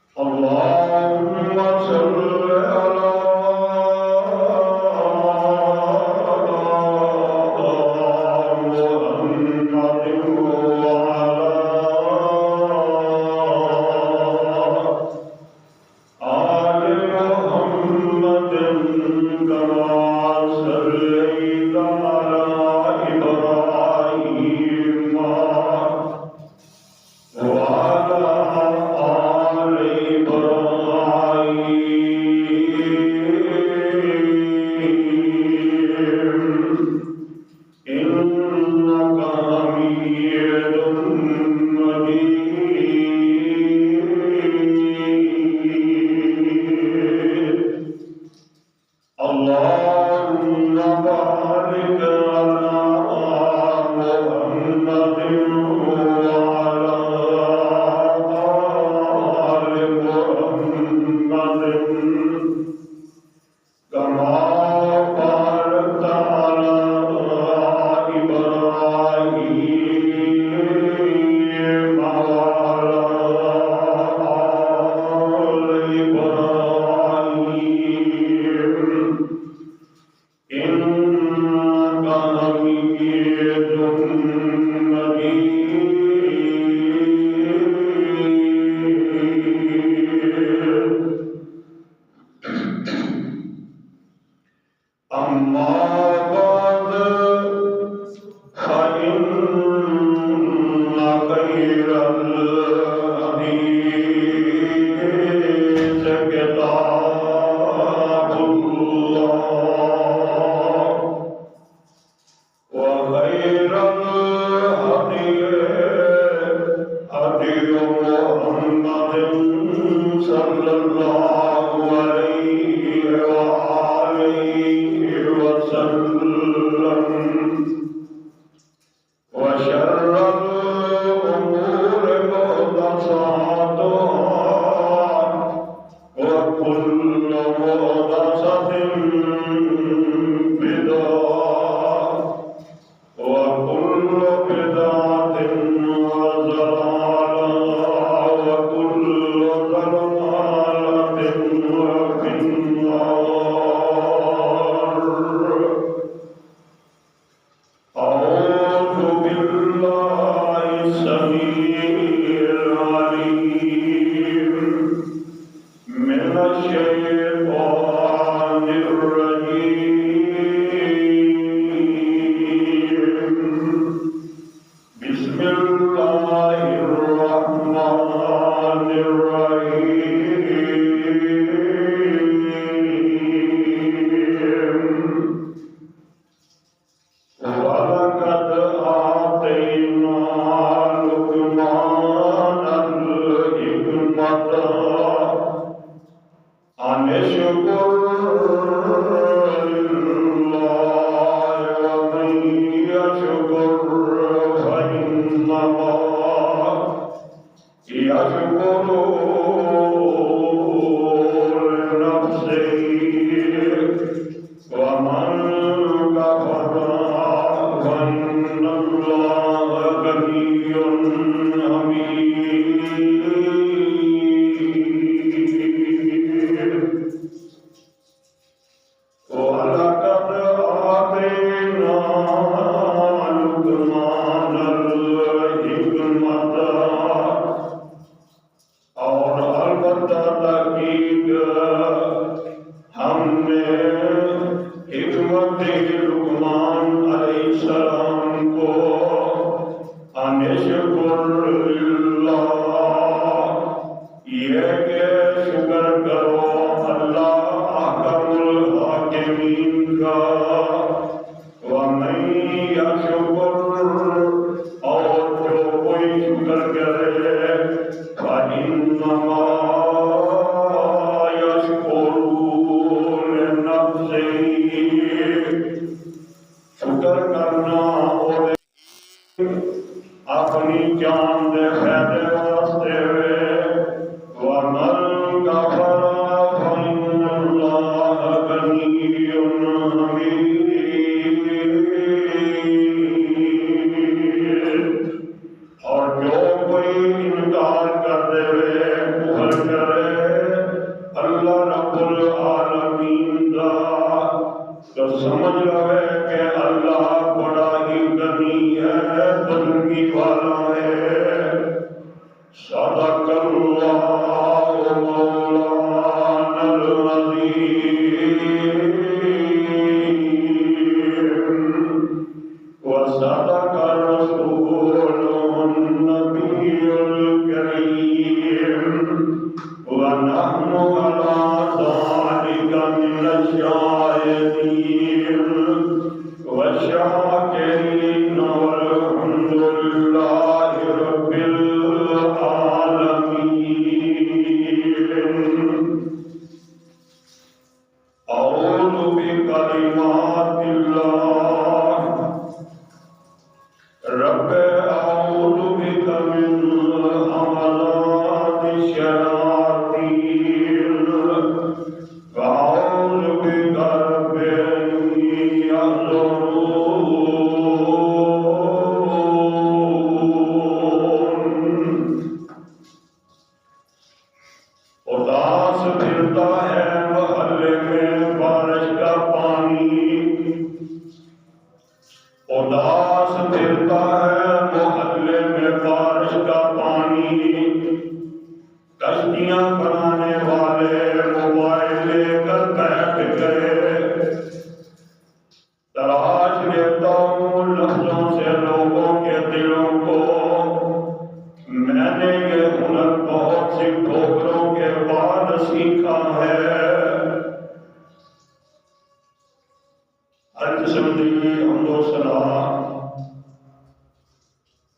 الله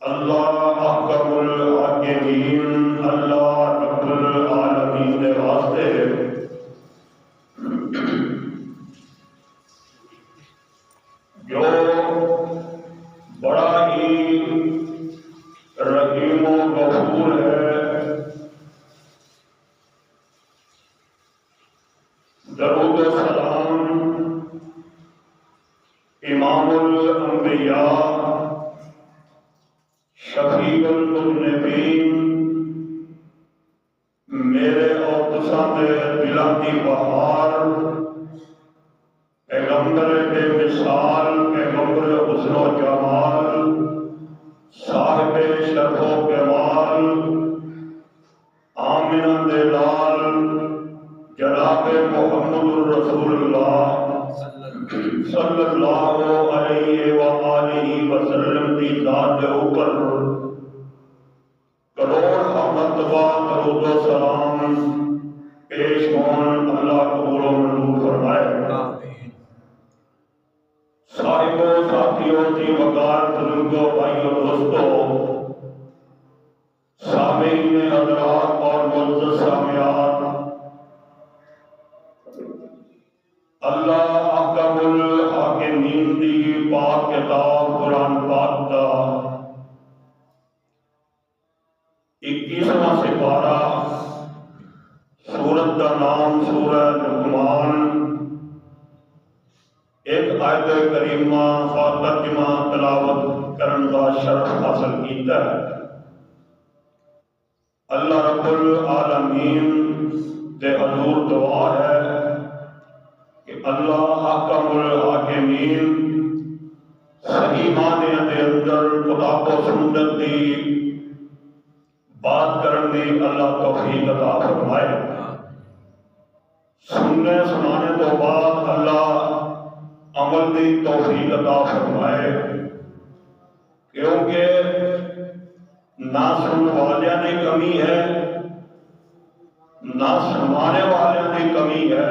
اللہ احکم الحاکمین میرے اور تساں دے دلاں دی بہار، پیغمبر بے مثال، پیغمبر حسن و جمال، صاحب شرف و کمال، آمنہ دے لال جناب محمد الرسول اللہ صلی اللہ علیہ وآلہ وسلم دی ذات دے اوپر کروڑ مرتبہ درود و سلام پیش ہون۔ اللہ قبول و منظور فرمائے۔ صاحبوں، ساتھیوں، جی وقار، بزرگوں، بھائیوں، دوستوں، سامعین حضرات اور معزز سامعات، اللہ احکم الحاکمین دی پاک کتاب قرآن پاک دا 21واں سپارہ، سورت کا نام سورہ لقمان، ایک آیت کریمہ کا ترجمہ تلاوت کرن کا شرف حاصل کیتا ہے۔ اللہ رب العالمین دے حضور دعا ہے کہ اللہ احکم الحاکمین صحیح معنی دے اندر کتاب و سنت دی بات کرن دی اللہ توفیق عطا فرمائے۔ سننے سنانے تو بعد اللہ عمل دی توفیق عطا فرمائے، کیونکہ نہ سننے والیاں دی کمی ہے، نہ سنانے والیاں دی کمی ہے۔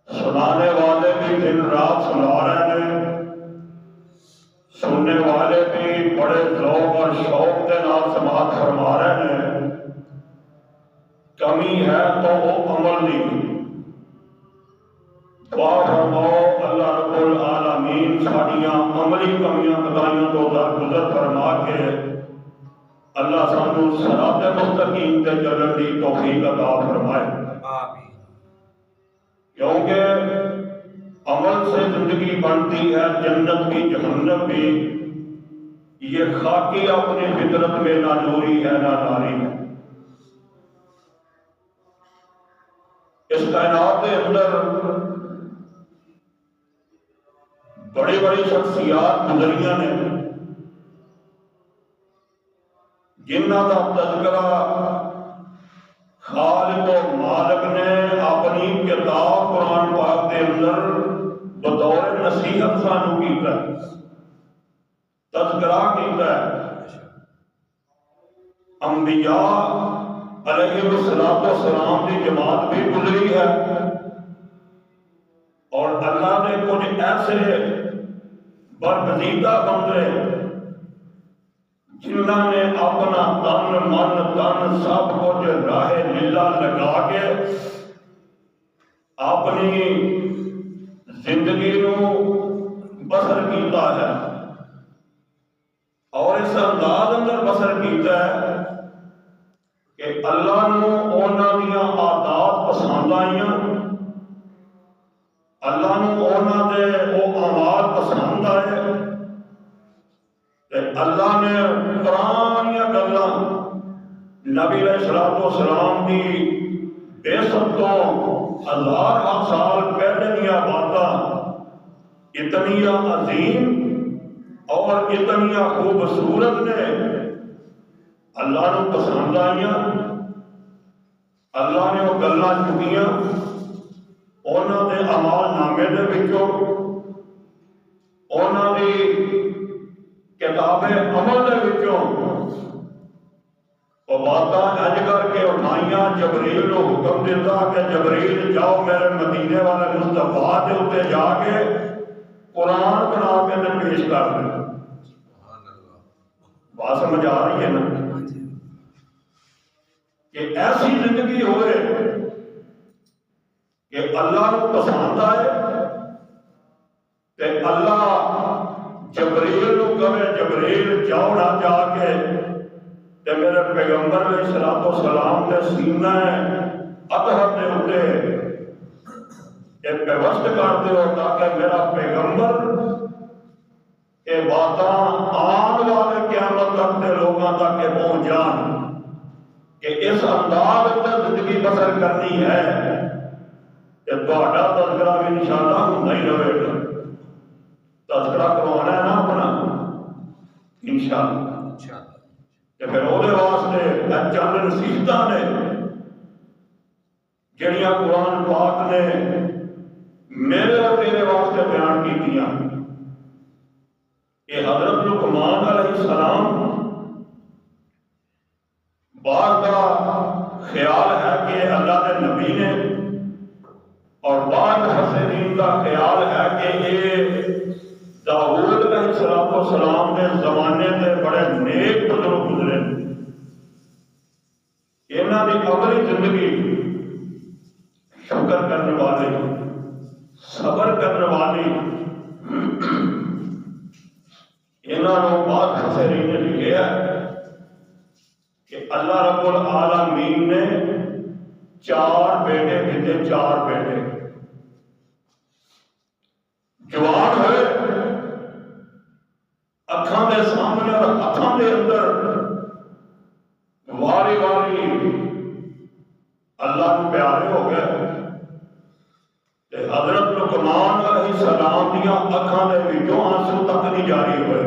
سنانے والے بھی دن رات سنا رہے ہیں، سننے والے بھی بڑے ذوق اور شوق کے نال سماعت فرما رہے ہیں۔ کمی ہے تو وہ عمل نہیں۔ دعا فرماؤ اللہ رب العالمین ساڈیاں عملی کمیاں کتائیاں تو درگزر فرما کے اللہ سانو صراط مستقیم تے چلن دی توفیق عطا فرمائے۔ کیونکہ عمل سے زندگی بنتی ہے، جنت بھی جہنم بھی۔ یہ خاکی اپنی فطرت میں نہ نوری ہے نہ ناری ہے۔ اس کائنات کے اندر بڑی بڑی شخصیات گزریاں نے جنہ کا تذکرہ خالق و مالک نے اپنی کتاب قرآن پاک کے اندر بطور نصیحت سانو کیتا ہے، تذکرہ کیتا ہے۔ انبیاء علیہ السلام کی جماعت بھی گزری ہے، اور اللہ نے کچھ ایسے برگزیدہ بندے جنہوں نے اپنا تن من تن سب کچھ راہ للہ لگا کے اپنی زندگی نو بسر کیتا ہے، اور اس انداز اندر بسر کیتا ہے کہ اللہ نو انہاں دیاں عادات پسند آئیاں، اللہ نو انہاں دے وہ اعمال پسند آئے، اللہ نے پرانیاں گلاں نبی علیہ الصلوۃ والسلام دی بےست تو 1000 سال پہلے دیا باتاں اتنی عظیم اور اتنی خوبصورت نے اللہ نو پسند آئیاں۔ اللہ نے وہ گلاں چکیاں، انہاں دے اعمال نامے دے وچوں انہاں دی کتاب عمل دے وچوں وہ باتاں اج کر کے اٹھائیاں۔ جبریل کو حکم دیتا کہ جبریل جاؤ میرے مدینے والے مصطفیٰ دے اوتے جا کے قرآن بنا کے پیش کر دے۔ بات سمجھ آ رہی ہے نا کہ ایسی زندگی ہوئے کہ اللہ کو پسند آئے تے اللہ جبریل کو کہے جبریل جاؤ نہ جا کے تے میرے پیغمبر علیہ الصلوۃ والسلام دے سینہ اطہر دے اوتے ایک پیوست کر دیو تاکہ میرا پیغمبر یہ باتاں آن والے قیامت تک دے لوگاں تک پہنچ جان کہ اس انداز میں زندگی بسر کرنی ہے کہ تہاڈا تذکرہ بھی انشاءاللہ ہوندا ہی رہے گا. تذکرہ کروانا ہے نا اپنا انشاءاللہ. کہ پھر وہ واسطے چند نصیحتاں نے جڑیاں قرآن پاک نے میرے اور تیرے واسطے بیان کیتیاں. کہ حضرت لقمان علیہ السلام بعض کا خیال ہے کہ اللہ کے نبی نے، اور بعض محسنین کا خیال ہے کہ یہ داؤد علیہ السلام کے زمانے سے بڑے نیک بزرگ گزرے. انہاں دی عملی زندگی شکر کرنے والی، صبر کرنے والی. انہوں بات محسنین نے لکھا ہے کہ اللہ رب العالمین نے 4 بیٹے دیتے. 4 بیٹے جوان ہوئے، اکھاں دے سامنے اور اکھاں دے اندر واری واری اللہ کو پیارے ہو گئے. تے حضرت لقمان علیہ السلام دیاں اکھاں دے وچوں آنسو تک نہیں جاری ہوئے.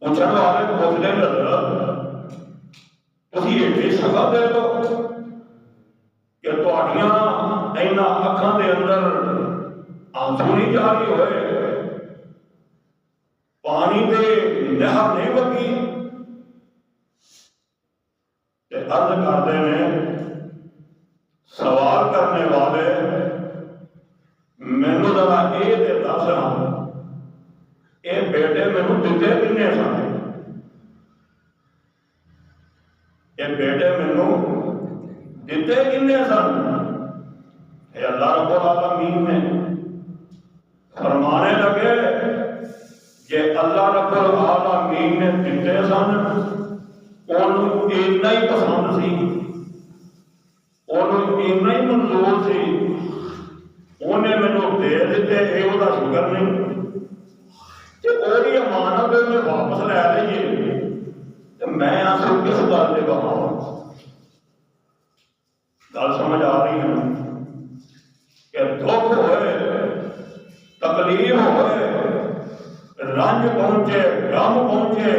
پوچھنے والے کو پوچھنے حضرت تسی ایڈی سزا دے دو کہ تہاڈیاں انہاں اکھاں دے اندر آنسو نہیں جاری ہوئے، پانی دے نہر نہیں وگی. تے عرض کرتے ہیں سوال کرنے والے مینوں ذرا یہ تے دس اے بیٹے مینوں دتے کنے سن؟ اے بیٹے مینوں دتے کنے سن؟ اے اللہ رب العالمین نے فرمانے لگے کہ اللہ رب العالمین نے دتے سن، انہوں اتنا ہی پسند سی، انہوں اتنا ہی منظور سی، انہیں مینوں دے دیتے. یہ وہ شکر نہیں کہ وہی امانت میں واپس لے لئیے تو میں آنسو کس گل سے بہاؤں؟ گل سمجھ آ رہی ہے کہ دکھ ہوئے، تکلیف ہوئے، رنج پہنچے، غم پہنچے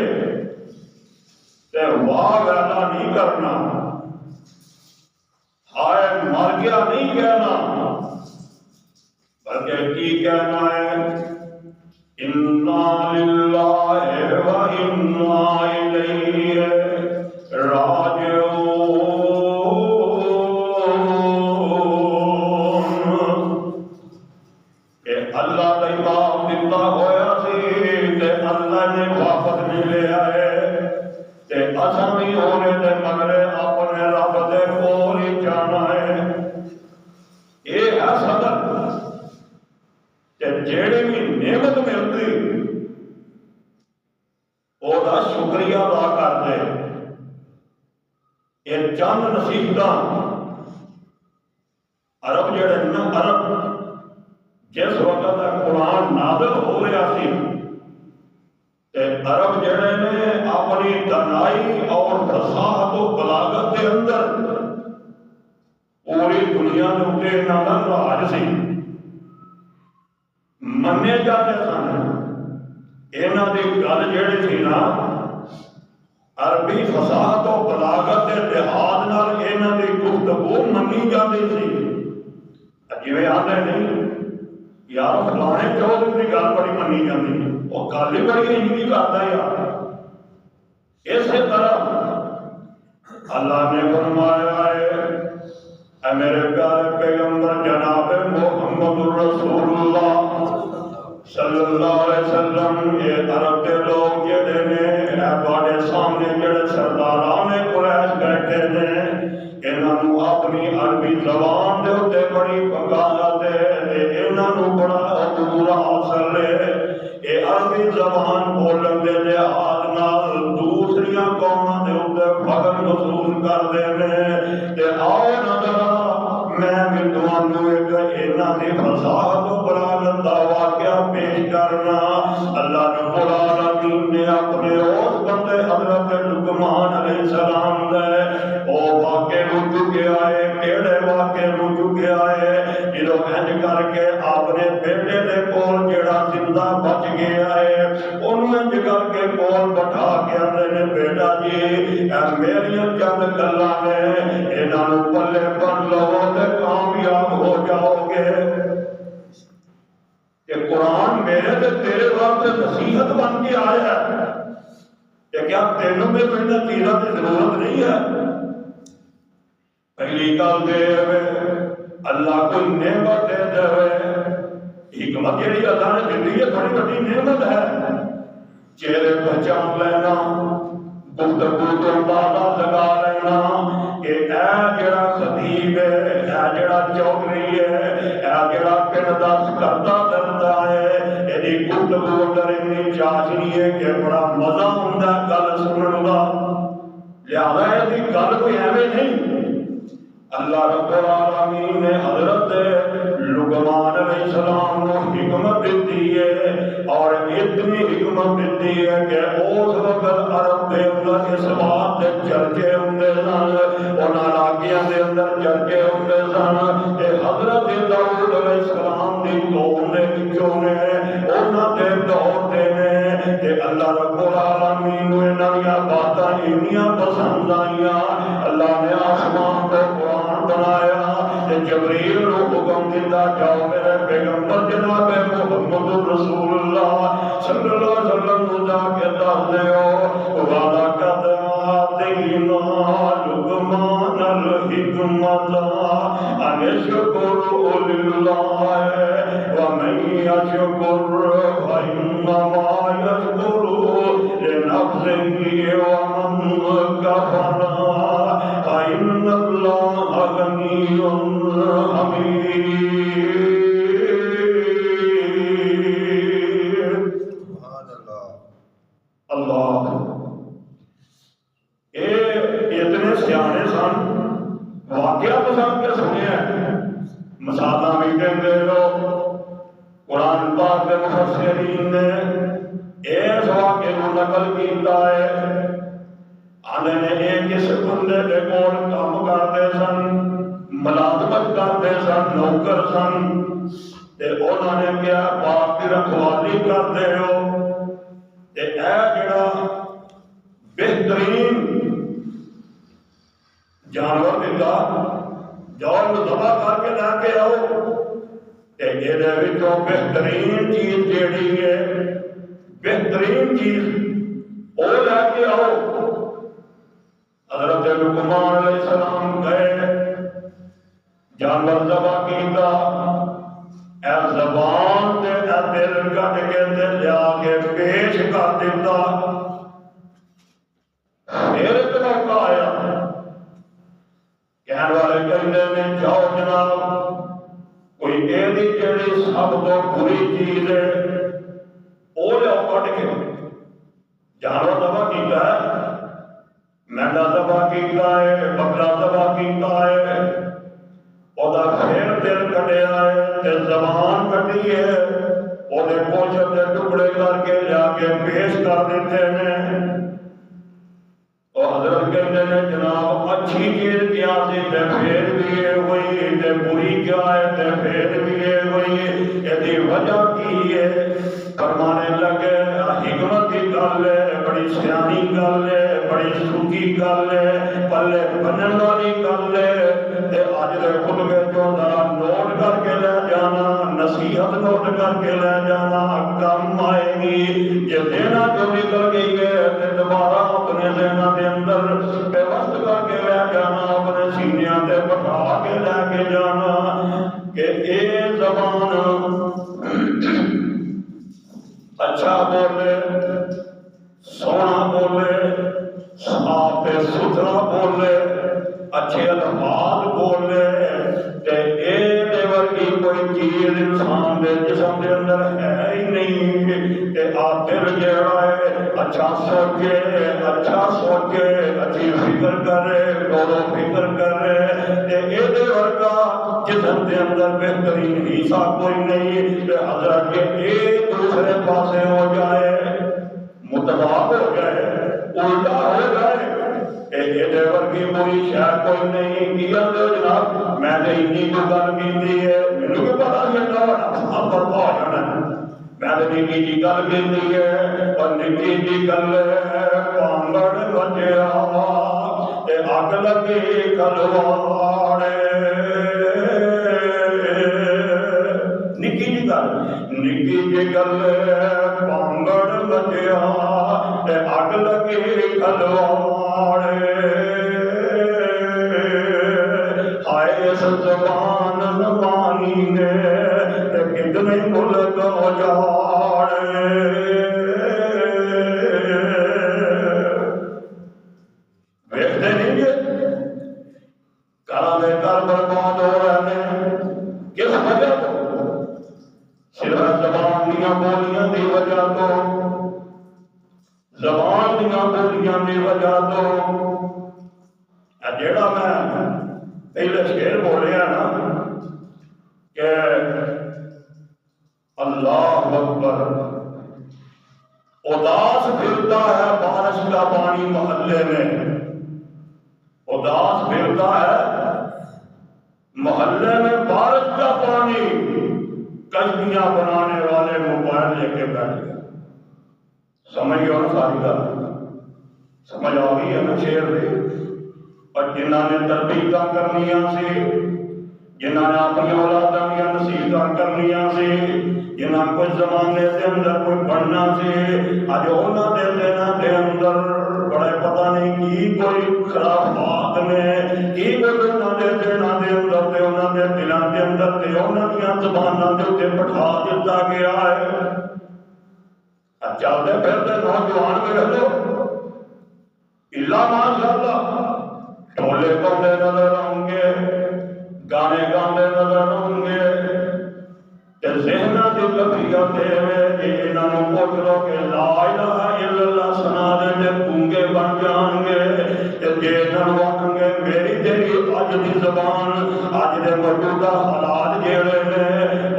تے واہ ویلا نہیں کرنا، ہائے مر گیا نہیں کہنا، بلکہ کی کہنا ہے اِنَّا لِلَّهِ وَإِنَّا إِلَيْهِ راجعون. کہ اللہ نے معاف دیتا ہویا سی تے اللہ نے واپس نہیں لے آئے تے اساں بھی ہونے تے مگرے اپنے رب دے کول ہی جانا ہے. یہ ہے صبر. جیڑی بھی نعمت ملتی وہ شکریہ ادا کر دے. یہ چند نصیحتاں عرب جڑے نا، عرب جس وقت قرآن نازل ہو رہا سی تے عرب جڑے نے اپنی دانائی اور فصاحت و بلاغت کے اندر پوری دنیا کے اوپر انہاں دا راج سی، مننے جاتے سن. انہاں دی گل جڑی سی نا عربی فصاحت و بلاغت کے لحاظ نال انہاں دی گفتگو منی جاتی سی. جویں آندے نہیں یار فلانے چودھری کی گل بڑی منی جاتی ہے، وہ گل ہی بڑی انجی کرتا یار. اسی طرح اللہ نے فرمایا ہے اے میرے پیارے پیغمبر جناب محمد رسول اللہ صلی اللہ علیہ وسلم، یہ عرب کے لوگ جڑے نے تواڈے سامنے جڑے سرداران قریش بیٹھے نے انہاں نوں اپنی عربی زبان دے اوتے بڑی بغاوت ہے، انہاں نوں بڑا عبور حاصل ہے. یہ عربی زبان بولن دے لحاظ نال دوسریاں قوماں دے اوتے فخر محسوس کردے نے. تے آؤ نا میں بھی تمہوں ایک انہاں دی فصاحت و بلاغت دا واقعہ پیش کرنا. اللہ نے العالمین نے اپنے اس بندے حضرت لقمان علیہ السلام دے او واقعے نوں چکیا ہے، کیڑے واقعے نوں چکیا ہے جدوں انج کر کے اپنے بیٹے دے کول جڑا زندہ بچ گیا ہے انہوں انج کر کے کول بٹھا کے آندے نے بیٹا جی اے میریاں چند گلاں نے انہاں نوں پلے بن لو تے کامیاب ہو جاؤ گے کہ قرآن میرے تے تیرے واسطے نصیحت بن کے آیا ہے کہ کیا تینوں میں کوئی چیزاں کی ضرورت نہیں ہے؟ پہلی گل دے اللہ کوئی نعمت دے دے حکمت جیڑی اللہ نے دیتی ہے بڑی بڑی نعمت ہے چہرے پہچان لینا گفتگو تو اندازہ لگا لینا کہ اے جڑا خطیب ہے اے جڑا چودھری ہے اے جڑا پنڈ دا سکردہ دردا ہے ایدی گفتگو اندر اتنی چاشنی ہے کہ بڑا مزہ ہوندا گل سنن دا لہذا ایدی گل کوئی ایویں نہیں اللہ رب العالمین نے حضرت لقمان علیہ السلام کو حکمت دیتی ہے اور اتنی حکمت دیتی ہے کہ اس وقت عرب دے اندر اس بات دے چرچے ہوندے سن انہاں علاقیاں دے اندر چرچے ہوندے سن کہ حضرت داؤد علیہ السلام دی قوم دے وچوں نے انہاں دے دور دے نے کہ اللہ رب العالمین نوں انہاں دیاں باتاں انیاں پسند آئیاں اللہ نے آسمان کو قرآن بنایا کہ جبریل کو حکم دیتا جاؤ میرے پیغمبر جناب محمد رسول اللہ صلی اللہ علیہ وسلم کو جا کے دس دیو وعدہ قد آتینا لقمان الحکمت ان اشکر للہ ومن یشکر فانما یشکر لنفسه ومن کفر فإن الله غني حميد اللہ اتنے سیانے سن واقعہ پسند کے سنے ہیں مثالاں بھی دے لو قرآن پاک کے مفسرین نے اس واقعے کو نقل کیتا ہے آنے نے ایک اس بندے دے کول کام کرتے سن ملازمت کرتے سن نوکر سن تے انہوں نے کیا باپ کی رکھوالی کرتے ہو تے اے جڑا بہترین جانور دیتا جاؤ کو ذبح کر کے لے کے آؤ تے یہ وچوں بہترین چیز جیڑی ہے بہترین چیز وہ لے کے آؤ حضرت لقمان علیہ السلام گئے جانور ذبح کیتا اے زبان تے اے دل کٹ کے تے لیا کے پیش کر دیتا پھر ایک موقع آیا کہنے والے کہندے نے جاؤ جناب کوئی ایسی جڑی سب تو بری چیز ہے وہ لیا کٹ کے جانور ذبح کیتا ہے مینڈا ذبح کیتا ہے بکرا ذبح کیتا ہے اودا پھر دل کٹیا ہے تے زبان کٹی ہے اودے گوشت دے ٹکڑے کر کے لیا کے پیش کر دیتے ہیں تو حضرت کہتے ہیں جناب اچھی چیز کیا سی تے پھر بھی ہے وہی تے بری کیا ہے تے پھر بھی ہے وہی ایدی وجہ کی ہے فرمانے لگے حکمت کی گل ہے بڑی سیانی گل ہے بڑی سوچی گل ہے پلے بنن والی گل ہے تے اج دے خطبے چوں ذرا نوٹ کر کے لے جانا نصیحت نوٹ کر کے لے جانا کم آئے گی جے دینا جو نکل گئی ہے تے دوبارہ اپنے ذہن دے اندر پیوست کر کے لے جانا اپنے سینیاں تے بٹھا کے لے کے جانا کہ اے زبان اچھا بولے سونا بولے صاف ستھرا بولے اچھے الفاظ بولے تے اے دے ورگی کوئی چیز انسان دے جسم دے اندر ہے ہی نہیں تے دل جڑا ہے اچھا سوچے اچھی فکر کرے غور و فکر کرے تے اے دے ورگا جسم دے اندر بہترین حصہ کوئی نہیں تے حضرت کے ایک دوسرے پاسے ہو جائے تباہ ہو جائے الٹا ہو جائے یہ ورگی بری شاید کوئی نہیں کیا تو جناب میں نے انی جو گل کی ہے میرے کو پتا چلتا آپ پر ہو جانا میں نے نکی جی گل کی ہے اور نکی جی گل پانگڑ بچیا اگ لگی کلواڑے نکی جی گل پانگڑ بچیا اگ لگی کلواڑے ہائے اس زبان زبانی نے کتنے ملک اجاڑے ویکھتے نہیں گے گھراں دے گھر برباد ہو رہے ہیں کس وجہ تو صرف زبان دیاں بولیاں دی وجہ تو زبان دیاں بولیاں دی وجہ تو جیڑا میں پہلے شعر بولیا نا کہ اللہ اکبر اداس پھرتا ہے بارش کا پانی محلے میں اداس پھرتا ہے محلے میں بارش کا پانی کشتیاں بنانے والے موبائل لے کے بیٹھ گئے سمجھ گئے ساری گل سمجھ آ گئی ہے نا شعر دے اور جنہاں نے تربیتاں کرنیاں سی جنہاں نے اپنی اولاداں دیا نصیحتاں کرنیاں سی جنہاں کچھ زمانے دے اندر کوئی بننا سی اج انہاں دے دناں دے اندر بڑے پتہ نہیں کی کوئی خرافات نے کی کوئی انہاں دے دناں دے اندر تے انہاں دے دلاں دے اندر تے انہاں دیاں زباناں دے اوتے بٹھا دتا گیا ہے چلتے پھرتے نوجوان ویکھ لو الا ماشاء اللہ ڈھولے پاؤندے نظر آؤں گے گانے گاندے نظر آؤں گے تے ذہناں دی کفیت دے انہاں نوں پوچھ لو کہ لا الہ الا اللہ سنا دے تے گونگے بن جان گے تے جے انہاں نوں آکھیں گے میری تیری اج دی زبان اج دے موجودہ حالات جیڑے نے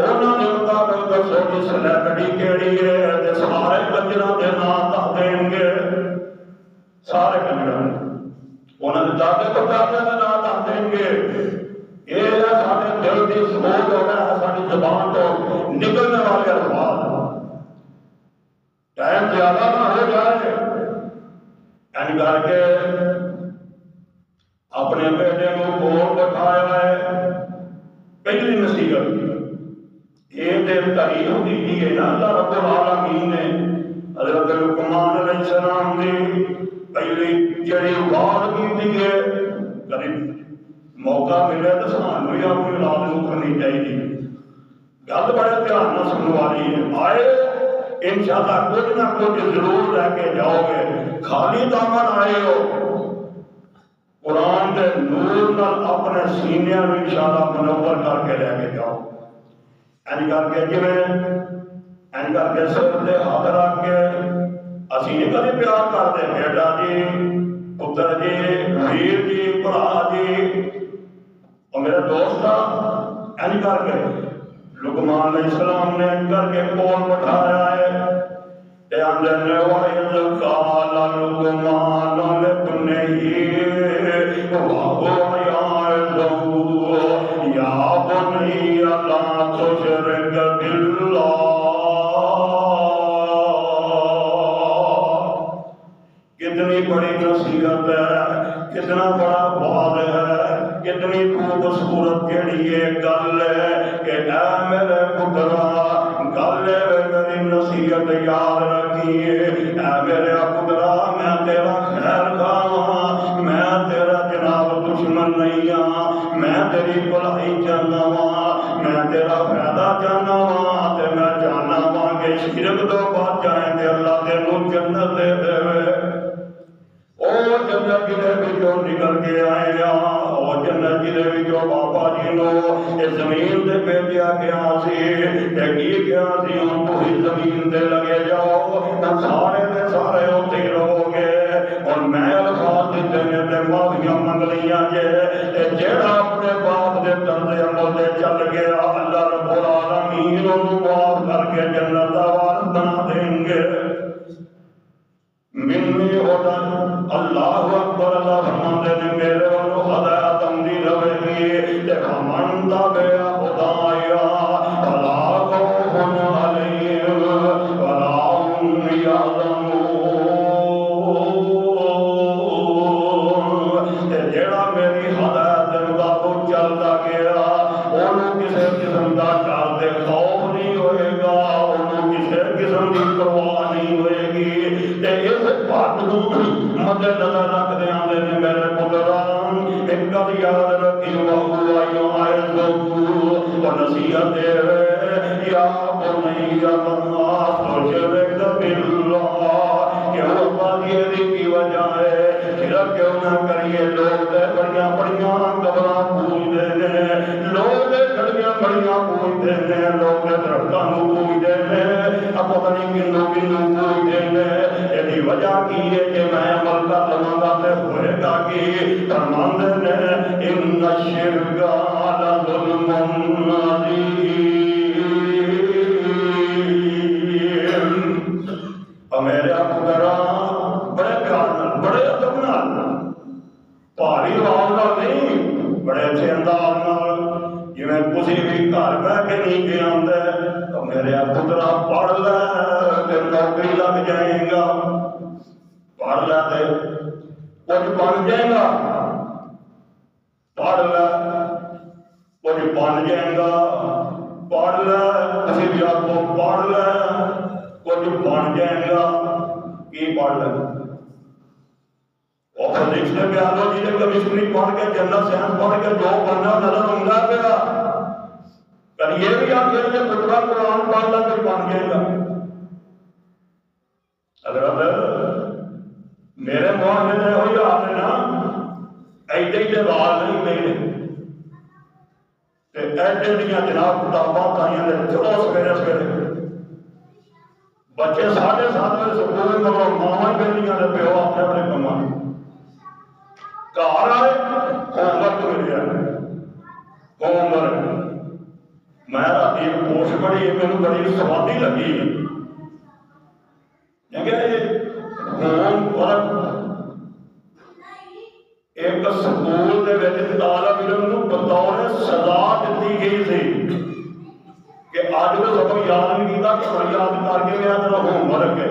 انہاں دے مطابق دسو کہ سلیبریٹی کیڑی ہے تے سارے کنجراں دے نام دس دیں گے سارے کنجراں انہاں دے دادے پردادے دے نام دس دیں گے یہ ہے سارے دل کی سوچ ہو رہا ہے ساری زبان تو نکلنے والے الفاظ ٹائم زیادہ نہ ہو جائے یعنی کر کے اپنے بیٹے کو کول بٹھایا ہے پہلی نصیحت یہ تعریف دی ہے نا اللہ رب العالمین نے حضرت لقمان علیہ السلام دی پہلی جڑی بات کی ہے کبھی موقع ملے تو سانوں بھی اپنی اولاد کو کرنی چاہیے گل بڑے دھیان نہ سننے والی ہے آئے انشاءاللہ کچھ نہ کچھ ضرور لے کے جاؤ گے خالی دامن آئے ہو قرآن کے نور نال اپنے سینے میں انشاءاللہ منور کر کے لے کے جاؤ این کر کے این کر کے سر تے ہاتھ رکھ کے اسی نہیں کبھی پیار کرتے بیٹا جی پتر جی ویر جی بھرا جی اور میرے دوست این کر کے لقمان علیہ السلام نے این کر کے کول بٹھایا ہے تے اندر نے وَإِذْ قَالَ لُقْمَانُ لِابْنِهِ وَهُوَ يَعِظُهُ يَا بُنَيَّ لَا تُشْرِكْ بِاللَّهِ کتنی بڑی نصیحت ہے کتنا بڑا واضح ہے کتنی خوبصورت جڑی یہ گل ہے کہ اے میرے پترا گل میری نصیحت یاد رکھیے اے میرے پترا میں تیرا خیر خواہ میں تیرا جناب دشمن نہیں ہاں میں تیری بھلائی چاہنا وا میں تیرا فائدہ چاہنا وا تے میں چاہنا وا کہ شرک تو بچ جائیں تے اللہ تینوں جنت دے دے جنت جلے بچوں نکل کے آئے اور جنت جلے بچوں بابا جی نو اس زمین دے بھیجیا گیا سی تے کی گیا سی ہم پوری زمین دے لگے جاؤ سارے دے سارے ہوتے رہو گے اور میں الفاظ دیتے نے تے معافیاں منگ لیاں جے جیڑا اپنے باپ دے طرز عمل دے چل گیا اللہ رب العالمین انہوں معاف کر کے جنت دا وارث بنا دیں گے رکھتے آتے ہیں میرے پتران ایک گل یاد رکھی نصیحت یا بنی تشرک باللہ کیوں اللہ کی وجہ ہے شرک کیوں نہ کریے لوگ بڑیاں بڑیاں قبراں پوجتے ہیں لوگ گھڑیاں بڑیاں پوجتے ہیں لوگ درختاں پوجتے ہیں اب پتہ نہیں کنوں پوجتے ہیں یہ وجہ کی ہے کہ میں عمل کر لواں گا تے ہوئے گا کہ فرماندے نے ان الشرک لظلم عظیم میرے پترا بڑے پیار نال بڑے ادب نال بھاری آواز نال نہیں بڑے اچھے انداز نال جویں تسی بھی گھر بیٹھ کے نہیں جے آندے تو میرے پترا پڑھ لے تے نوکری لگ جائے گا پڑھ لے تے کچھ بن جائے گا پڑھ لے کچھ بن جائے گا پڑھ لے کسی بھی آپ کو پڑھ لے کچھ بن جائے گا کی پڑھ لے اور فزکس نے بیالوجی نے کیمسٹری پڑھ کے جنرل سائنس پڑھ کے جو بننا نظر ہوندا پیا کل یہ بھی آپ کے پترا قرآن پڑھ لے کچھ بن جائے گا حضرت میرے معاشرے میں وہی حال ہے نا ایڈے ایڈے بال نہیں میرے ایڈے دیا جناب کتاباں تائیاں نے چلو سویرے سویرے بچے 7:30 بجے سکول میں ماواں بیٹیاں نے پیو اپنے اپنے کما گھر آئے ہوم ورک ملیا ہوم ورک میں رات پوسٹ پڑھی میرے بڑی سوادی لگی ہوم ورک ایک سکول دے وچ طالب علم نوں بطور سزا دتی گئی سی کہ آج وہ سبق یاد نہیں کیتا کہ بڑی یاد کر کے میرا تیرا ہوم ورک ہے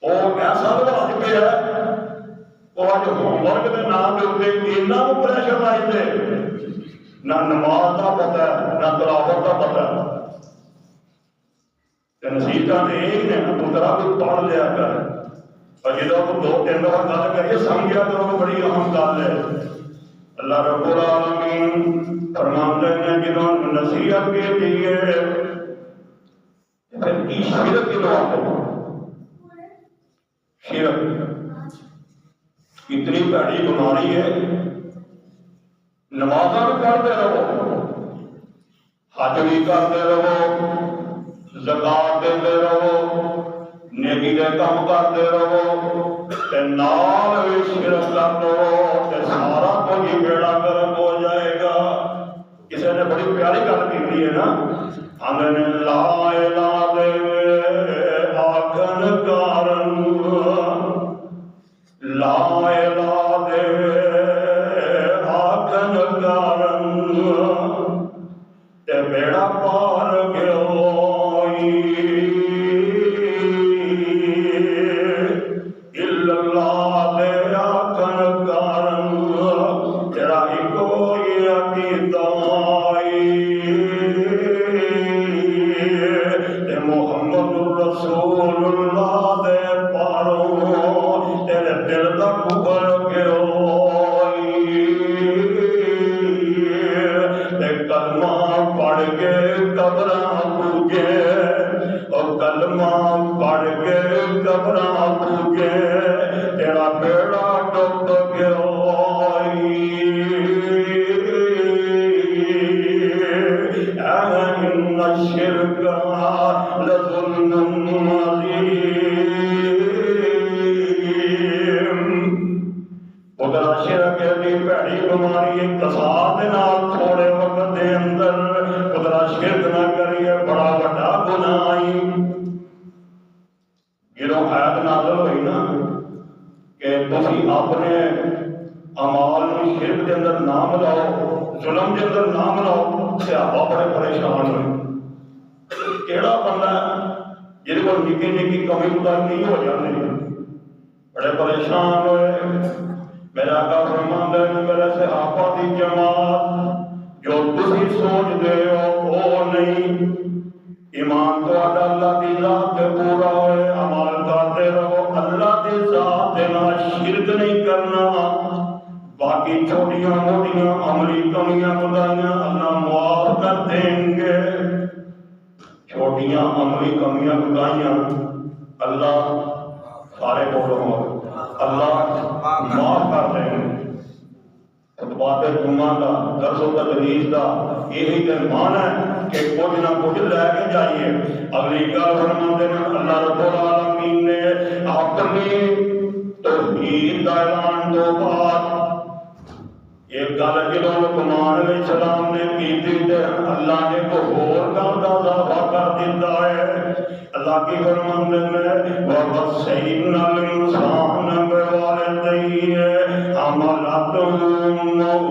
وہ ایسا لحاظ پہ ہے وہ آج ہوم ورک کے نام کے اوپر اتنا کو پریشر لائی تھے نہ نماز کا پتہ ہے نہ تلاوت کا پتہ ہے نصیحتاں تے یہی نے نا پترا کوئی پڑھ لیا کر اور جدو کو 2-3 دفعہ گل کریے سمجھا کرو بڑی اہم گل ہے اللہ رب العالمین فرماتے ہیں جنہوں نے نصیحت کی دیئے پھر کی شرک کی دعا ہے شرک اتنی بڑی بیماری ہے نمازاں بھی پڑھتے رہو حج بھی کرتے رہو زکات دیتے رہو نیکی دے کام کرتے رہو تے نال بھی شرک کر لو تے سارا کچھ ہی بیڑا گرک ہو جائے گا کسی نے بڑی پیاری گل کی ہے نا آندے لا الہ دے آکھن کارن لا الہ دے آکھن کارن تے بیڑا پار گیا ذات نال شرک نہیں کرنا. باقی چھوٹیاں موٹیاں عملی کمیاں خدائیاں اللہ معاف کر دیں گے. چھوٹیاں عملی کمیاں خدائیاں اللہ سارے بولو اللہ معاف کر دیں گے. خطبات جمعہ کا درس و تدریس کا یہی درمان ہے کہ کچھ نہ کچھ لے کے جائیے. اگلی گل فرماتے ہیں اللہ رب العالمین نے اپنی توحید کا اعلان تو بعد ایک گل جدوں لقمان علیہ السلام نے کی تھی اللہ نے کو اور گل کا اضافہ کر دیتا ہے. اللہ کی فرماتے ہیں وَوَصَّيْنَا الْإِنسَانَ بِوَالِدَيْهِ حَمَلَتْهُ أُمُّهُ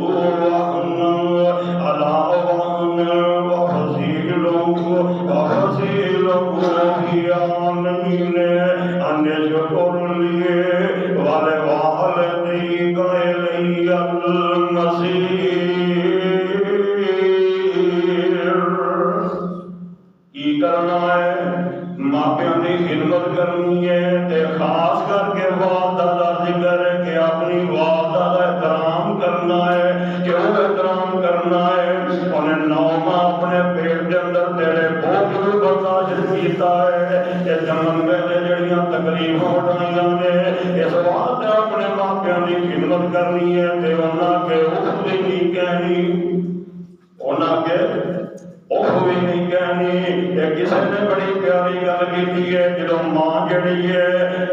وَهْنًا عَلَىٰ وَهْنٍ وَفِصَالُهُ فِي عَامَيْنِ أَنِ اشْكُرْ لِي وَلِوَالِدَيْكَ إِلَيَّ الْمَصِيرُ. کی کرنا ہے؟ ماپیاں کی خدمت کرنی ہے تے خاص کر کے والدہ کا ذکر ہے کہ اپنی والدہ کا احترام کرنا ہے. کیوں احترام کرنا ہے؟ انہیں 9 ماہ اپنے پیٹ کے اندر تیرے بوجھ بھی برداشت کیتا ہے. یہ جنم میں جڑیاں تکلیفاں اٹھائیاں نے اس واسطے اپنے ماپیاں کی خدمت کرنی ہے تے انہاں کے اف بھی نہیں کہنی. انہاں کے اف بھی نہیں کہنی. یہ کسی نے بڑی پیاری گل کی ہے جدوں ماں جڑی ہے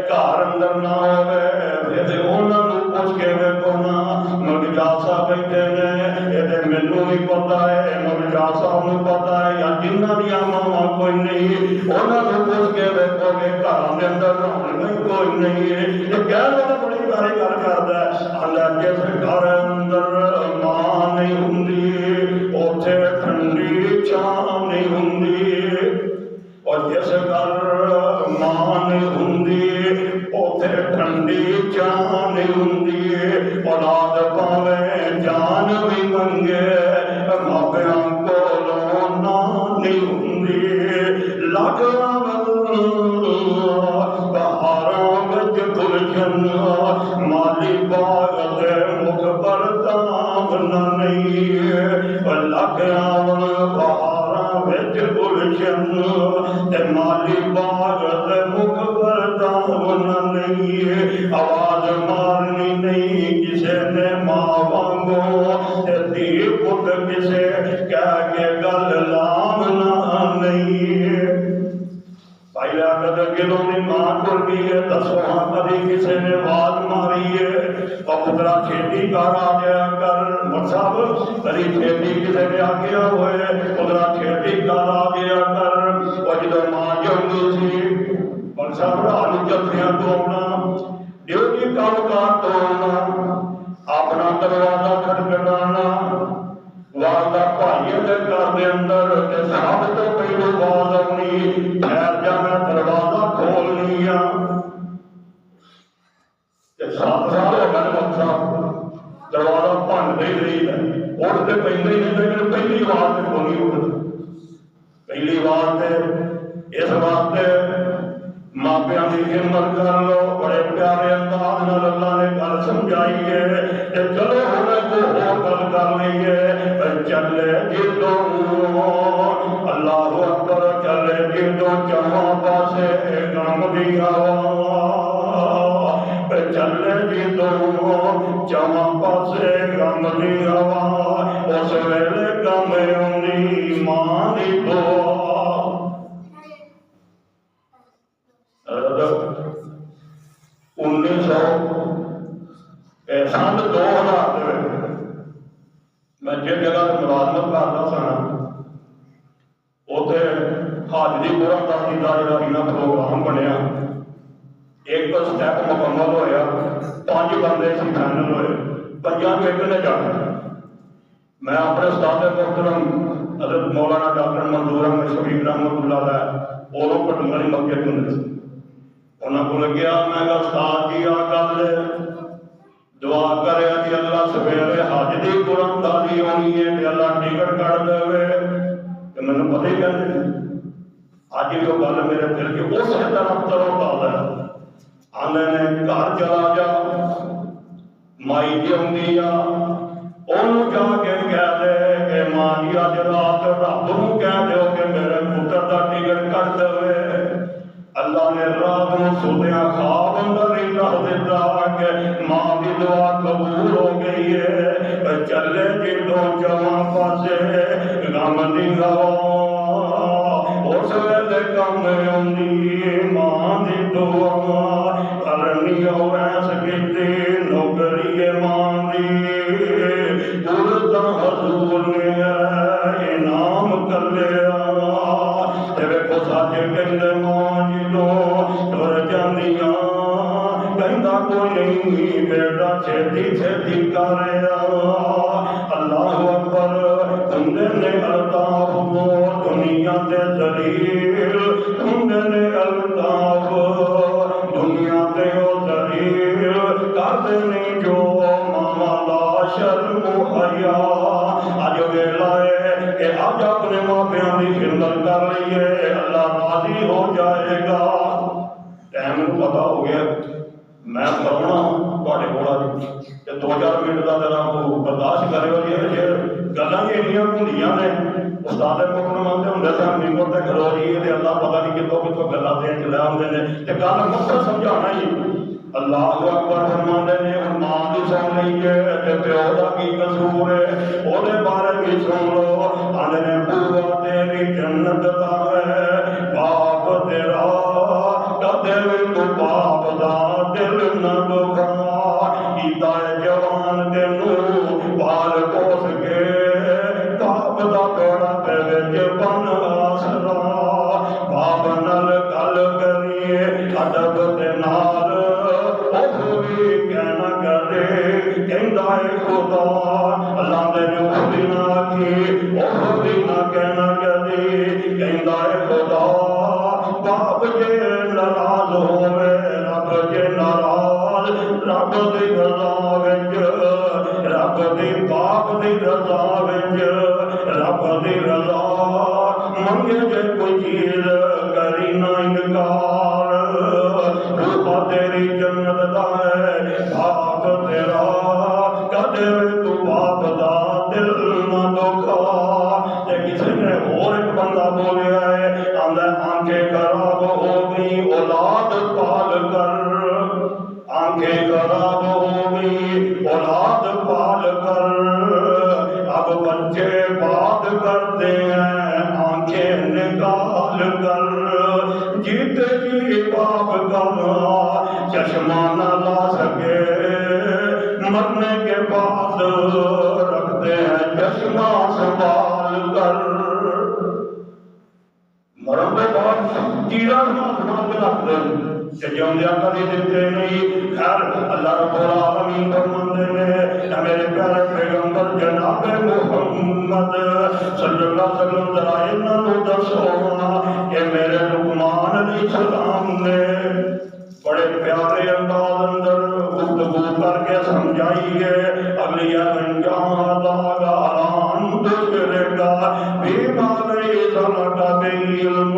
گھر اندر نہ ہوئے تے انہاں نوں پوچھ کے ویکھو نا. مرجا صاحب بیٹھے نے یہ مینوں بھی پتا ہے مرجا صاحب نوں پتا ہے یا جنہاں دیاں ماواں کوئی نہیں انہاں نوں پوچھ کے ویکھو گے گھر دے اندر رونق کوئی نہیں ہے. یہ کہنا بڑی پیاری گل کردا ہے. اللہ جس گھر اندر ماں نہیں ہوندی اوتھے ٹھنڈی چھاں نہیں ہوندی اور جس گھر ماں نہیں ہوندی اوتھے ٹھنڈی چھاں نہیں ہوندی. اولاد پاویں جان بھی منگے ماپیاں کولوں نہ نہیں ہوندی. لگا بہاراں وچ گلشن مالی باغ دے مکھ پر تاں نہیں. لگا بہاراں وچ گلشن تے مالی باغ دے مکھ پر تاں نہیں. آواز مارنی نہیں کسے نے ماں وانگوں تے دھی پت کسے کہہ کے گل لامنا نہیں. بھائی اگر گلوں نے ماں کر دی ہے دسو ہاں کبھی کسی نے آواز ماری ہے اور پترا کھیتی کر آ گیا کر مر صاحب کبھی کھیتی کسی نے آگیا ہوئے پترا کھیتی کر آ گیا کر. اور جدو ماں جاؤں سی مر صاحب آلو جتیاں توڑنا ڈیوٹی کام کار توڑنا اپنا دروازہ کھٹکھٹانا والدہ بھائیوں کے گھر کے اندر سب تو پہلو آواز آنی ٹھہر جا میں دروازہ کھولنی آ. 7 سال ہو گئے بچہ دروازہ بھنتے ہی رہی ہے اٹھتے پہلے ہی نہیں لیکن پہلی آواز سے کھولی اٹھتی. پہلی آواز سے اس واسطے ماپیاں کی خدمت کر لو. بڑے پیارے انداز نال اللہ نے گل سمجھائی ہے کہ چلو ہمیں کو اور گل کر لیے. چلے جدوں اللہ اکبر چلے جدوں چواں پاسے غم دی ہوا چلے جدوں چواں پاسے غم دی ہوا اس ویلے غم آونی ماں دی دعا. سن 2000 میں جس جگہ ملازمت کرتا سا اتنے حاضری قرآن دادی کا جڑا پروگرام بنیا ایک سٹیپ مکمل ہویا 5 بندے سی فائنل ہوئے 5 ایک نے جانا. میں اپنے استاد محترم حضرت مولانا ڈاکٹر منظور احمد شفیق رحمۃ اللہ علیہ ادو کٹنگلی مسجد ہوں انہوں کو گیا میں کہا استاد جی آ گل دعا کرے کہ اللہ سویرے حج دی قرآن دادی ہونی ہے کہ اللہ ٹکٹ کٹ دے کہ میں نے پتہ ہی کہتے اج بھی وہ گل میرے دل کے اس طرح ترو تازہ ہے. آندے نے گھر چلا جا مائی جی آندی آ انہوں جا کے کہہ دے کہ ماں جی اج رات رب نوں کہہ دیو کہ میرے پتر دا ٹکٹ کٹ دے اللہ نے رات نوں سوتیاں خواب اندر ہی رکھ دیتا کہ ماں دی دعا قبول ہو گئی ہے چلے جدوں جواں پاسے غم دی ہوا اس ویلے کم آندی ماں دی دعا کرنی اویس کیتی نوکری ماں دی پورتا حضور نے انعام کر لیا ویکھو سچ کہندے ماں جدوں ٹر جاندیاں کہندا کوئی نہیں بیٹا چھتی چھتی کر اللہ اکبر ہندے نے الطاف کو دنیا تے ذلیل ہندے نے الطاف دنیا تے او ذلیل کردے نہیں جو ماما لا شرم و حیا اج ویلا ہے کہ اج اپنے ماں پیاں دی خدمت کر لئیے اللہ راضی ہو جائے گا ٹائم پتا ہو گیا میں پڑھنا تھوڑے کو دو چار منٹ کا ذرا برداشت کرے والی گلاں انیاں بھلیاں نے استاد مکن منتے ہوں سن ممبر تے کھلو رہی اللہ پتہ نہیں کتوں کتوں گلاں دین چ لے آتے ہیں تے گل مقصد سمجھانا ہی اللہ اکبر فرماندے نے ماں دی سن لئیے تے پیو دا کی قصور ہے او دے بارے بھی سن لو آندے نے بوا تیری جنت دا ہے باپ تیرا کدے وی تو باپ دا دل نہ دکھا کیتا ہے جوان تینوں پال پوس کے باپ دا توڑا پہ وچ بن آسرا باپ نال گل کریے ادب تے نال او بھی کہنا کرے کہندا ہے خدا اللہ دے جو بھی نہ کی او بھی نہ کہنا کرے کہندا ہے خدا باپ جے ناراض ہوے رب جے ناراض رب دی رضا وچ رب دی باپ دی رضا وچ رب دی رضا منگے جے کوئی چیز کری نہ انکار روح تیری جنت دا ہے باپ تیرا کدے تو باپ دا دل نہ دکھا تے کسی نے اور ایک بندہ بولیا ہے آندا آنکھیں خراب ہو گئی اولاد پال کر آنکھیں خراب ہو گئی اولاد پال کر اب بچے بات کرتے ہیں آنکھیں نکال کر جیتے جی باپ کا چشمہ نہ لا سکے مرنے کے بعد رکھتے ہیں چشمہ سنبھال کر مرن کے بعد چیرا سنبھال کے رکھتے ہیں جوندیا کبھی دیتے نہیں خیر اللہ رب العالمین فرماندے نے میرے پیارے پیغمبر جناب محمد صلی اللہ علیہ وسلم ذرا انہاں نوں دسو کہ میرے لقمان علیہ السلام نے بڑے پیارے انداز اندر گفتگو کر کے سمجھائی ہے اگلی انجام کا اعلان دوسرے کا بیما نہیں سلکا بعلم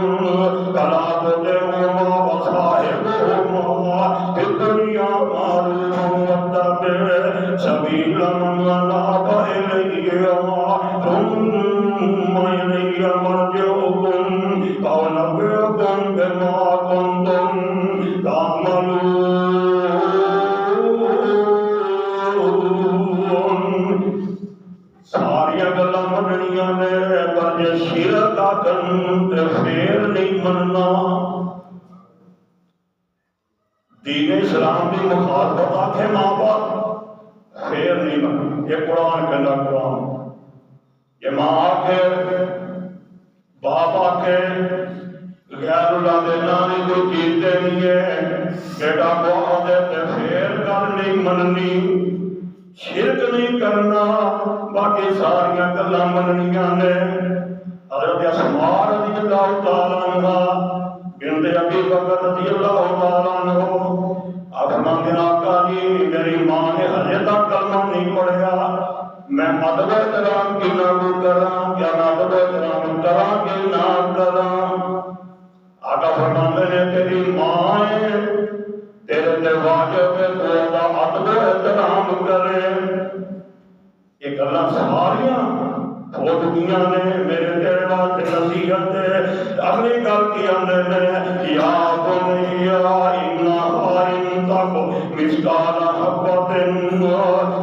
کلا بوتے ہما وصاحبہما فی الدنیا معروف واتبع سبیل من اناب الیہ ثم الی مرجعکم فانبئکم بما کنتم تعملون ساریاں گلاں مننیاں نے پر جے شرک آکھن تے پھر نہیں مننا دین اسلام دی مخالفت آکھے ماں باپ پھر نہیں مننا یہ قرآن کہنا قرآن یہ ماں آکھے باپ آکھے غیر اللہ دے نامی کوئی چیز دینی ہے بیٹا کو آدھے تے پھر کر نہیں مننی شرک نہیں کرنا باقی ساریاں گلاں مننیاں نے حضرت اسماء رضی اللہ تعالیٰ عنہ بنت ابی بکر رضی اللہ تعالیٰ عنہ آپ فرماتے ہیں آقا جی میری ماں نے ہجے تک کلمہ نہیں پڑھیا میں ادب احترام کی نہ کراں کیا میں ادب احترام کراں کہ نہ کراں آقا فرماتے ہیں تیری ماں ہے تیرے تے واجب ہے تو دا ادب احترام کرے. یہ گلاں ساریاں ہو چکیاں نے میرے تیرے واسطے نصیحت ہے. اگلی گل کی آندے نے یا بنیا انھا ان تک مسکال حبۃ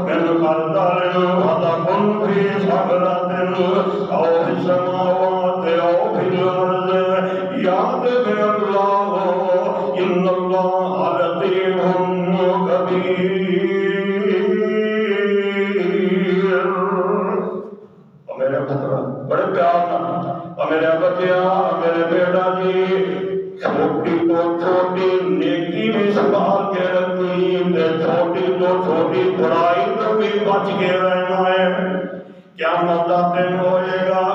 من خردل فتکن فی صخرۃ او فی السماوات او فی الارض یأتی بامرہ ان اللہ لطیف خبیر. میرے پتر بڑے پیار نہ میرے بچیا میرے بیٹا جی چھوٹی تو چھوٹی نیکی بھی سنبھال کے رکھنی تے چھوٹی تو چھوٹی برائی تو بھی بچ کے رہنا ہے. قیامت دا دن ہوئے گا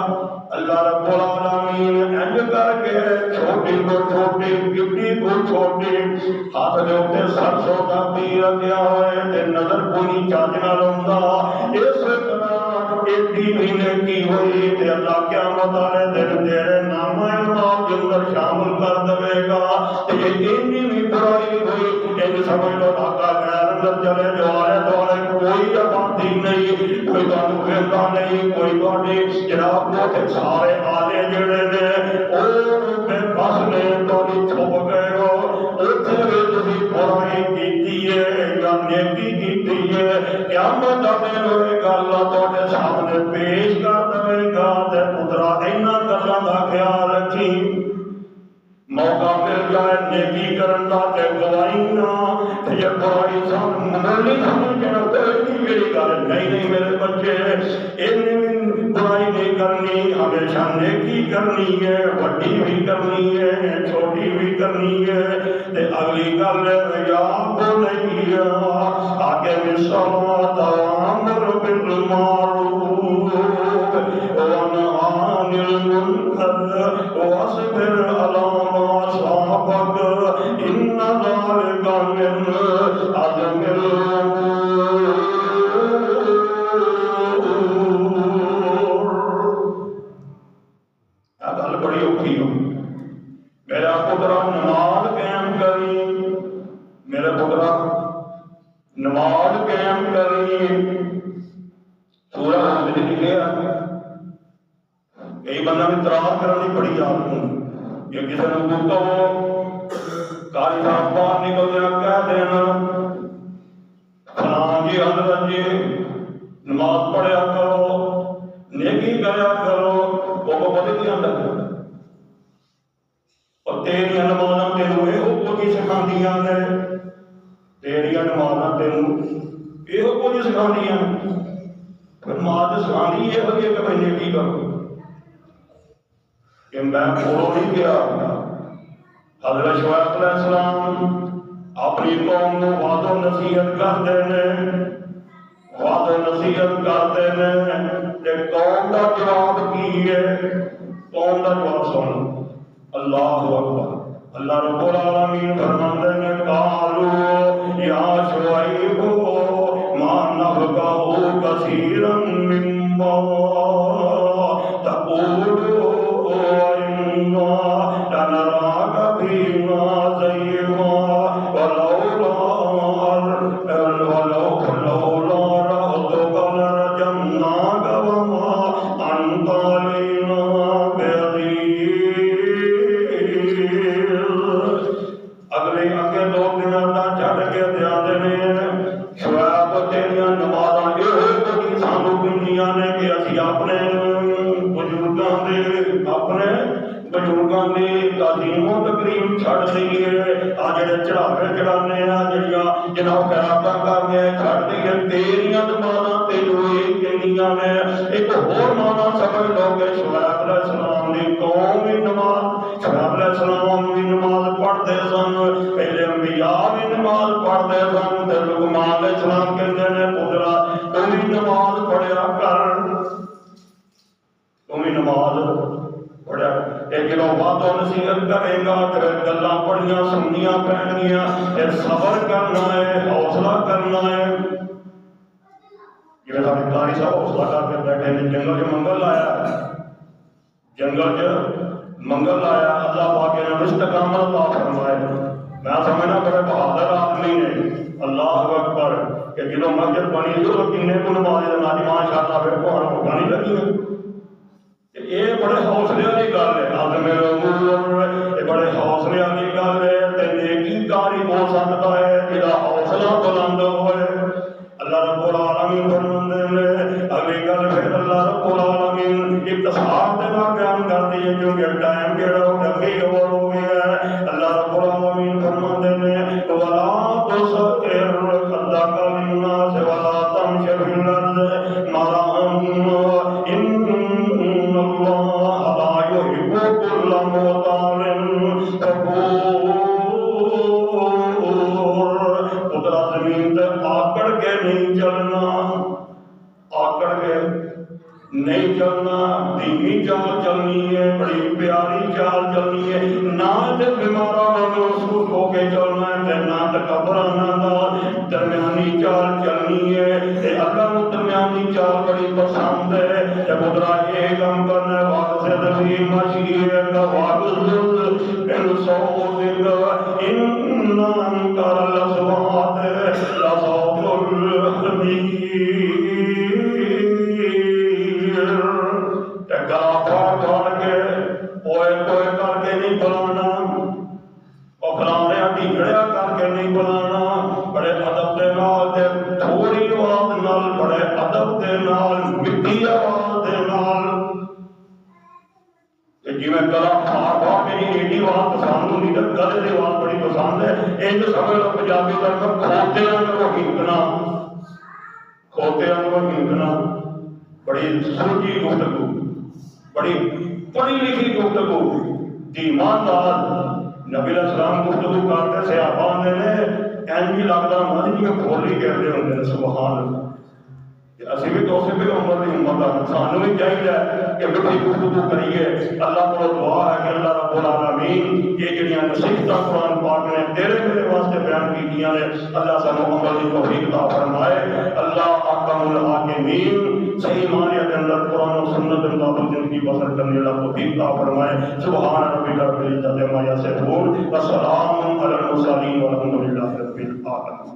اللہ رب العالمین انج کر کے چھوٹی تو چھوٹی گڈی تو چھوٹی ہاتھ دے اوتے سرسوں دا تیر رکھیا ہوئے تے نظر کوئی چج نہ لوندا. اس طرح ایڈی بھی نیکی ہوئی تے اللہ قیامت والے دن تیرے نام اعمال کے اندر شامل کر دے گا. تے اینی بھی برائی ہوئی انج سمجھ لو ڈاکا غیر اندر چلے جو آلے دوالے کوئی آبادی نہیں کوئی تانوں ویندا نہیں کوئی تہاڈی جناب کو سارے آلے جڑے نے او بے بس نے تہاڈی چھپ گئے ہو. اوتھے بھی تسی برائی کیتی ہے یا نیکی کیتی ہے قیامت دا دن ہوئے گا اللہ تہاڈے سامنے پیش کر دے گا. تے پترا انہاں گلاں دا خیال رکھی موقع مل جائے نیکی کرن دا تے گواہی نہ تے یہ برائی سامنے نہیں سمجھنا تے میری گل نہیں میرے بچے ان برائی نہیں کرنی ہمیشہ نیکی کرنی ہے وڈی بھی کرنی ہے چھوٹی بھی کرنی ہے. تے اگلی گل یا بنیا اقم الصلاۃ وامر بالمعروف وانہ عن المنکر واصبر علی ما اصابک ان ذلک من عزم الامور. گل بڑی اوکھی ہو میرا پترا نماز قائم کری میرے پترا نماز قائم کری. سورہ حمد لکھیا کئی بندہ بھی تراغ کرنے کی بڑی عادت ہوں یہ کسی نے کو کہو کاری صاحب باہر نکل دیا کہہ دینا فلاں جی حضرت جی نماز پڑھیا کرو نیکی کریا کرو وہ پتہ نہیں آتا اور تیریاں نمازاں تینوں یہ کچھ سکھاندیاں نے تیریاں نمازاں تینوں یہ کچھ سکھاندیاں نماز سکھانی یہ ہوئی کہ میں نیکی کروں کہ میں کھولو نہیں گیا. حضرت شعیب علیہ السلام اپنی قوم کو وعد و نصیحت کرتے ہیں وعد و نصیحت کرتے ہیں کہ قوم کا جواب کی ہے. قوم کا جواب سن اللہ اکبر. اللہ رب العالمین فرماتے ہیں قالوا یا شعیب ما نفقه كثيرا مما تقول صبر کرنا ہے حوصلہ کرنا ہے. جی قاری صاحب حوصلہ کر کے بیٹھے نے جنگل چ منگل لایا جنگل چ منگل لایا اللہ پاک نے استقامت عطا فرمائے میں سمجھنا بڑے بہادر آدمی نے، اللہ اکبر، کہ جدو مسجد بنی جو کنے کو نماز ماشاء اللہ پھر کو گانی لگی ہے۔ یہ بڑے حوصلے والی گل ہے، عزم الامور، یہ بڑے حوصلے والی گل ہے، تے نیکی کاری ہو سکتا ہے جہاں حوصلہ بلند ہوئے۔ اللہ رب العالمین فرماندے نے اگلی گل پھر اللہ رب العالمین اقتصاد دے بارے بیان کرتی ہے، کیونکہ ٹائم جڑا وہ اگے اوور ہو گیا ہے۔ اللہ رب العالمین فرماندے نے ولا تصغر خدك للناس ولا تمش في الارض مرحا ان اللہ لا يحب كل مختال فخور۔ پترا زمین تے آکڑ کے نہیں چلنا، آکڑ کے نہیں چلنا، دھیمی چال چلنی ہے، بڑی پیاری چال چلنی ہے، نہ تے بیماروں محسوس ہو کے چلنا ہے، نہ تکبرانہ دا درمیانی چال چلنی ہے۔ تے اللہ کو درمیانی چال بڑی پسند ہے، تے پترا یہ کام کرنا ہے وقت سے دلی مشیئے کا وقت ان صوتک ان انکر الاصوات لصوت الحمیر۔ کر کے نہیں بلانا، اور فلانے ڈھیگڑیا کر کے نہیں بلانا، بڑے ادب دے نال تے تھوڑی آواز نال، بڑے ادب دے نال، مٹی آواز دے نال، جی میں گلا پھاڑ پھاڑ کے نہیں ایڈی آواز پسند نہیں، تو گلے دی آواز بڑی پسند ہے۔ یہ جو سمجھ لو پنجابی طرف کھوتے انگوں ہنکنا، کھوتے انگوں ہنکنا، بڑی سوچی گفتگو، بڑی پڑھی لکھی گفتگو، ایماندار نبی علیہ السلام گفتگو کرتے صحابہ نے اینجی لگتا ہماری جی میں کھولی کہتے ہوتے ہیں سبحان اللہ۔ اسی بھی تو اسے بھی عمر دی امت ہے، سانو بھی چاہیے کہ میٹھی گفتگو کریے۔ اللہ کو دعا ہے کہ اللہ رب العالمین یہ جڑیاں نصیحتاں قرآن پاک نے تیرے میرے واسطے بیان کیتیاں نے، اللہ سانو عمل دی توفیق عطا فرمائے۔ اللہ احکم الحاکمین صحیح معنی کے اندر قرآن و سنت کے مطابق زندگی بسر کرنے والا توفیق عطا فرمائے۔ سبحان ربک رب العزت عما یصفون وسلام علی المرسلین والحمد للہ رب العالمین۔